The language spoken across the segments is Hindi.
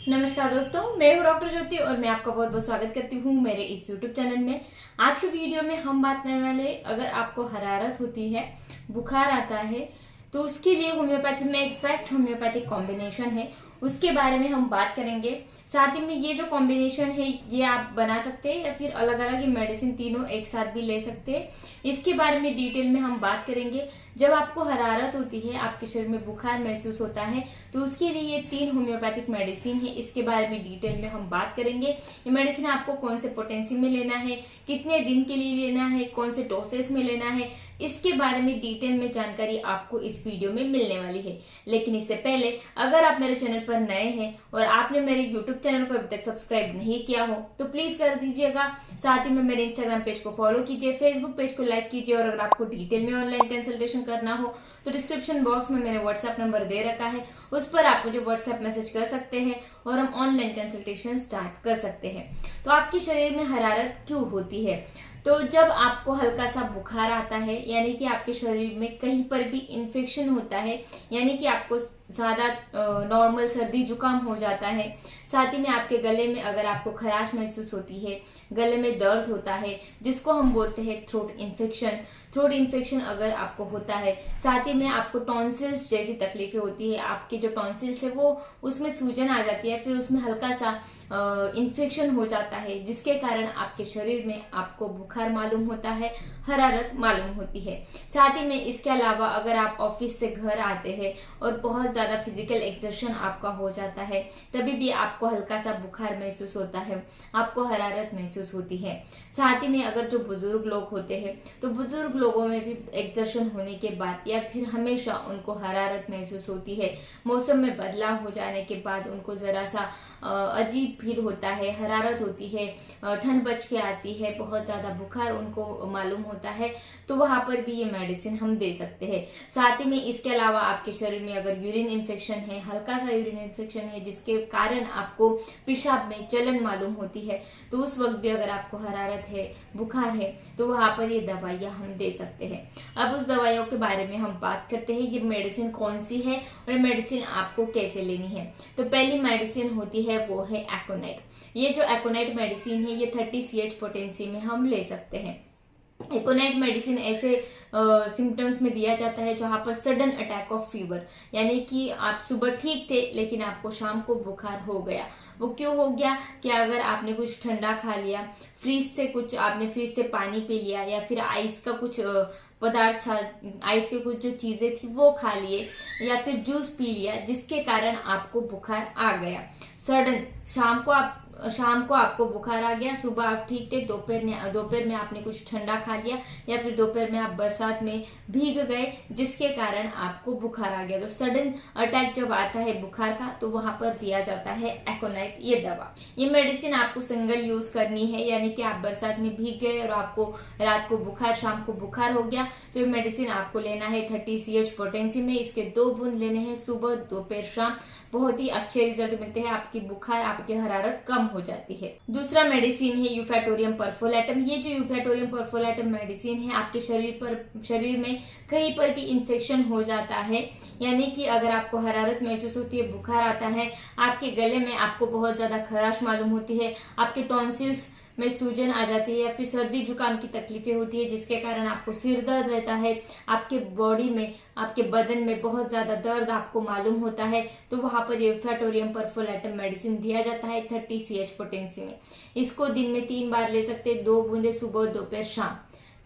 नमस्कार दोस्तों, मैं हूँ डॉक्टर ज्योति और मैं आपका बहुत बहुत स्वागत करती हूँ मेरे इस यूट्यूब चैनल में। आज की वीडियो में हम बात करने वाले, अगर आपको हरारत होती है, बुखार आता है, तो उसके लिए होम्योपैथी में एक बेस्ट होम्योपैथिक कॉम्बिनेशन है, उसके बारे में हम बात करेंगे। साथ ही में ये जो कॉम्बिनेशन है ये आप बना सकते हैं या फिर अलग अलग ही मेडिसिन तीनों एक साथ भी ले सकते हैं। इसके बारे में डिटेल में हम बात करेंगे। जब आपको हरारत होती है, आपके शरीर में बुखार महसूस होता है, तो उसके लिए ये 3 होम्योपैथिक मेडिसिन है, इसके बारे में डिटेल में हम बात करेंगे। ये मेडिसिन आपको कौन से पोटेंसी में लेना है, कितने दिन के लिए लेना है, कौन से डोसेस में लेना है, इसके बारे में डिटेल में जानकारी आपको इस वीडियो में मिलने वाली है। लेकिन इससे पहले अगर आप मेरे चैनल पर नए हैं और आपने मेरे यूट्यूब चैनल को अभी तक सब्सक्राइब नहीं किया हो तो प्लीज कर दीजिएगा। साथ ही में मेरे इंस्टाग्राम पेज को फॉलो कीजिए, फेसबुक पेज को लाइक कीजिए, और अगर आपको डिटेल में ऑनलाइन कंसल्टेशन करना हो तो डिस्क्रिप्शन बॉक्स में मैंने व्हाट्सएप नंबर दे रखा है, उस पर आप मुझे व्हाट्सएप मैसेज कर सकते हैं और हम ऑनलाइन कंसल्टेशन स्टार्ट कर सकते हैं। तो आपके शरीर में हरारत क्यों होती है? तो जब आपको हल्का सा बुखार आता है, यानी कि आपके शरीर में कहीं पर भी इन्फेक्शन होता है, यानी कि आपको ज्यादा नॉर्मल सर्दी जुकाम हो जाता है, साथ ही में आपके गले में अगर आपको खराश महसूस होती है, गले में दर्द होता है जिसको हम बोलते हैं थ्रोट इन्फेक्शन अगर आपको होता है, साथ ही में आपको टॉन्सिल्स जैसी तकलीफें होती है, आपके जो टॉन्सिल्स है वो उसमें सूजन आ जाती है, फिर उसमें हल्का सा इन्फेक्शन हो जाता है जिसके कारण आपके शरीर में आपको बुखार मालूम होता है, हरारत मालूम होती है। साथ ही में इसके अलावा अगर आप ऑफिस से घर आते हैं और बहुत ज्यादा फिजिकल एक्सर्शन आपका हो जाता है, तभी भी आपको हल्का सा बुखार महसूस होता है, आपको हरारत महसूस होती है। साथ ही में अगर जो बुजुर्ग लोग होते हैं तो बुजुर्ग लोगों में भी एक्सर्शन होने के बाद या फिर हमेशा उनको हरारत महसूस होती है। मौसम में बदलाव हो जाने के बाद उनको जरा सा अजीब फील होता है, हरारत होती है, ठंड बच के आती है, बहुत ज्यादा बुखार उनको मालूम होता है, तो वहां पर भी ये मेडिसिन हम दे सकते हैं। साथ ही में इसके अलावा आपके शरीर में अगर यूरिन इन्फेक्शन है, हल्का सा यूरिन इन्फेक्शन है जिसके कारण आपको पेशाब में जलन मालूम होती है, तो उस वक्त भी अगर आपको हरारत है, बुखार है, तो वहां पर ये दवाइयां हम दे सकते हैं। अब उस दवाइयों के बारे में हम बात करते हैं, ये मेडिसिन कौन सी है और मेडिसिन आपको कैसे लेनी है। तो पहली मेडिसिन होती है वो है एकोनाइट। ये जो एकोनाइट मेडिसिन है ये 30 CH पोटेंसी में हम ले सकते हैं। एकोनाइट मेडिसिन ऐसे सिम्टम्स में दिया जाता है जहां पर सडन अटैक ऑफ फीवर, यानी कि आप सुबह ठीक थे लेकिन आपको शाम को बुखार हो गया। वो क्यों हो गया? कि अगर आपने कुछ ठंडा खा लिया, फ्रिज से पानी पी लिया, या फिर आइस का कुछ पदार्थ, आइस के कुछ जो चीजें थी वो खा लिए, या फिर जूस पी लिया जिसके कारण आपको बुखार आ गया। सडन शाम को आपको बुखार आ गया, सुबह आप ठीक थे, दोपहर में आपने कुछ ठंडा खा लिया, या फिर दोपहर में आप बरसात में भीग गए जिसके कारण आपको बुखार आ गया। तो सडन अटैक जब आता है बुखार का तो वहां पर दिया जाता है एकोनाइट, ये दवा। ये मेडिसिन आपको सिंगल यूज करनी है, यानी कि आप बरसात में भीग गए और आपको रात को बुखार, शाम को बुखार हो गया, तो ये मेडिसिन आपको लेना है 30 CH पोटेंसी में। इसके 2 बूंद लेने हैं सुबह, दोपहर, शाम। बहुत ही अच्छे रिजल्ट मिलते हैं, आपकी बुखार, आपकी हरारत कम हो जाती है। दूसरा मेडिसिन है यूफेटोरियम परफोलेटम। ये जो यूफेटोरियम परफोलेटम मेडिसिन है, आपके शरीर में कहीं पर भी इन्फेक्शन हो जाता है, यानी कि अगर आपको हरारत महसूस होती है, बुखार आता है, आपके गले में आपको बहुत ज्यादा खराश मालूम होती है, आपके टॉन्सिल्स में सूजन आ जाती है, या फिर सर्दी जुकाम की तकलीफें होती है जिसके कारण आपको सिर दर्द रहता है, आपके बॉडी में, आपके बदन में बहुत ज्यादा दर्द आपको मालूम होता है, तो वहां पर यूफेटोरियम परफोलेटम मेडिसिन दिया जाता है 30 CH पोटेंसी में। इसको दिन में 3 बार ले सकते हैं, 2 बूंदे सुबह, दोपहर, शाम।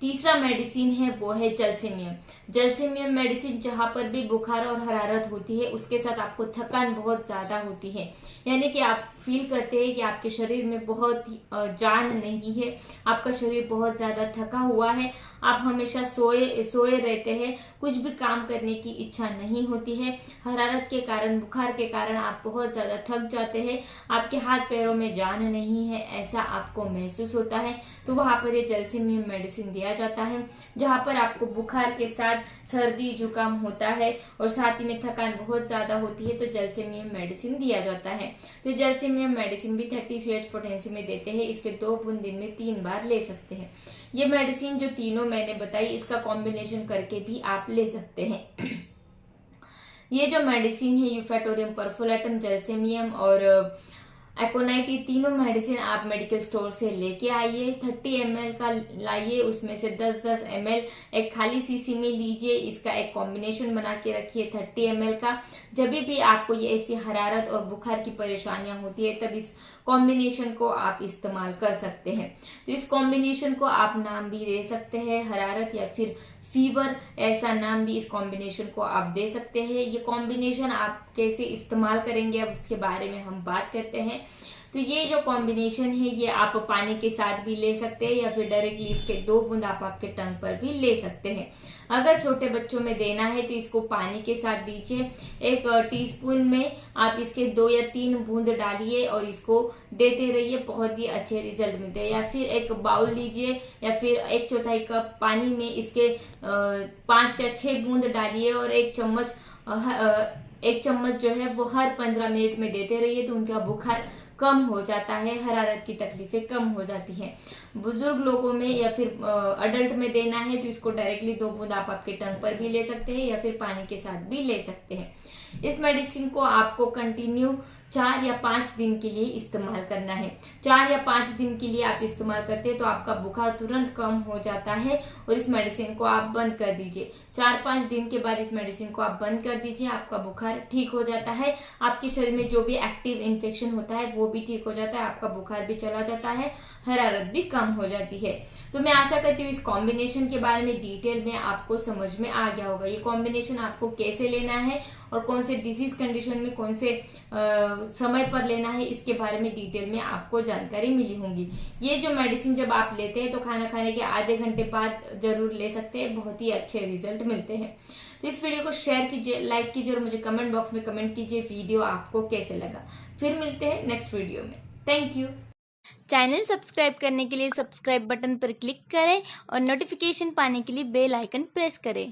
तीसरा मेडिसिन है वो है जलसेमियम। जलसेमियम मेडिसिन जहां पर भी बुखार और हरारत होती है उसके साथ आपको थकान बहुत ज्यादा होती है, यानी कि आप फील करते हैं कि आपके शरीर में बहुत ही जान नहीं है, आपका शरीर बहुत ज्यादा थका हुआ है, आप हमेशा सोए रहते हैं, कुछ भी काम करने की इच्छा नहीं होती है, हरारत के कारण, बुखार के कारण आप बहुत ज्यादा थक जाते हैं, आपके हाथ पैरों में जान नहीं है, ऐसा आपको महसूस होता है, तो वहां पर ये जलसेमियम मेडिसिन दिया जाता है। जहां पर आपको बुखार के साथ सर्दी जुकाम होता है और साथ ही में थकान बहुत ज्यादा होती है, तो जलसेमियम मेडिसिन दिया जाता है। तो जलसेमियम मेडिसिन भी 30 CH पोटेंसी में देते हैं, इसके 2 बूंद दिन में 3 बार ले सकते हैं। ये मेडिसिन जो तीनों मैंने बताई, इसका कॉम्बिनेशन करके भी आप ले सकते हैं। ये जो मेडिसिन है यूफेटोरियम परफोलेटम, जलसेमियम और एकोनाइट, ये तीनों मेडिसिन आप मेडिकल स्टोर से लेके आइए। 30 ml का लाइए, उसमें से 10-10 ml एक खाली शीशी में लीजिए। इसका एक कॉम्बिनेशन बना के रखिए 30 ml का। जब भी आपको ये ऐसी हरारत और बुखार की परेशानियां होती है तब इस कॉम्बिनेशन को आप इस्तेमाल कर सकते हैं। तो इस कॉम्बिनेशन को आप नाम भी दे सकते हैं, हरारत या फिर फीवर, ऐसा नाम भी इस कॉम्बिनेशन को आप दे सकते हैं। ये कॉम्बिनेशन आप कैसे इस्तेमाल करेंगे अब उसके बारे में हम बात करते हैं। तो ये जो कॉम्बिनेशन है ये आप पानी के साथ भी ले सकते हैं या फिर डायरेक्टली इसके 2 बूंद आप आपके टंग पर भी ले सकते हैं। अगर छोटे बच्चों में देना है तो इसको पानी के साथ दीजिए। 1 टीस्पून में आप इसके 2 या 3 बूंद डालिए और इसको देते रहिए, बहुत ही अच्छे रिजल्ट मिलते हैं। या फिर एक बाउल लीजिए या फिर 1/4 कप पानी में इसके 5 या 6 बूंद डालिए और 1 चम्मच जो है वो हर 15 मिनट में देते रहिए, तो उनका बुखार कम हो जाता है, हरारत की तकलीफें कम हो जाती हैं। बुजुर्ग लोगों में या फिर अडल्ट में देना है तो इसको डायरेक्टली 2 बूंद आप आपके टंग पर भी ले सकते हैं या फिर पानी के साथ भी ले सकते हैं। इस मेडिसिन को आपको कंटिन्यू 4 या 5 दिन के लिए इस्तेमाल करना है। 4 या 5 दिन के लिए आप इस्तेमाल करते हैं तो आपका बुखार तुरंत कम हो जाता है और इस मेडिसिन को आप बंद कर दीजिए। 4-5 दिन के बाद इस मेडिसिन को आप बंद कर दीजिए, आपका बुखार ठीक हो जाता है। आपके शरीर में जो भी एक्टिव इन्फेक्शन होता है वो भी ठीक हो जाता है, आपका बुखार भी चला जाता है, हरारत भी कम हो जाती है। तो मैं आशा करती हूँ इस कॉम्बिनेशन के बारे में डिटेल में आपको समझ में आ गया होगा। ये कॉम्बिनेशन आपको कैसे लेना है और कौन से डिजीज कंडीशन में कौन से समय पर लेना है इसके बारे में डिटेल में आपको जानकारी मिली होगी। ये जो मेडिसिन जब आप लेते हैं तो खाना खाने के आधे घंटे बाद जरूर ले सकते हैं, बहुत ही अच्छे रिजल्ट मिलते हैं। तो इस वीडियो को शेयर कीजिए, लाइक कीजिए और मुझे कमेंट बॉक्स में कमेंट कीजिए वीडियो आपको कैसे लगा। फिर मिलते हैं नेक्स्ट वीडियो में। Thank you. चैनल सब्सक्राइब करने के लिए सब्सक्राइब बटन पर क्लिक करें और नोटिफिकेशन पाने के लिए बेल आइकन प्रेस करें।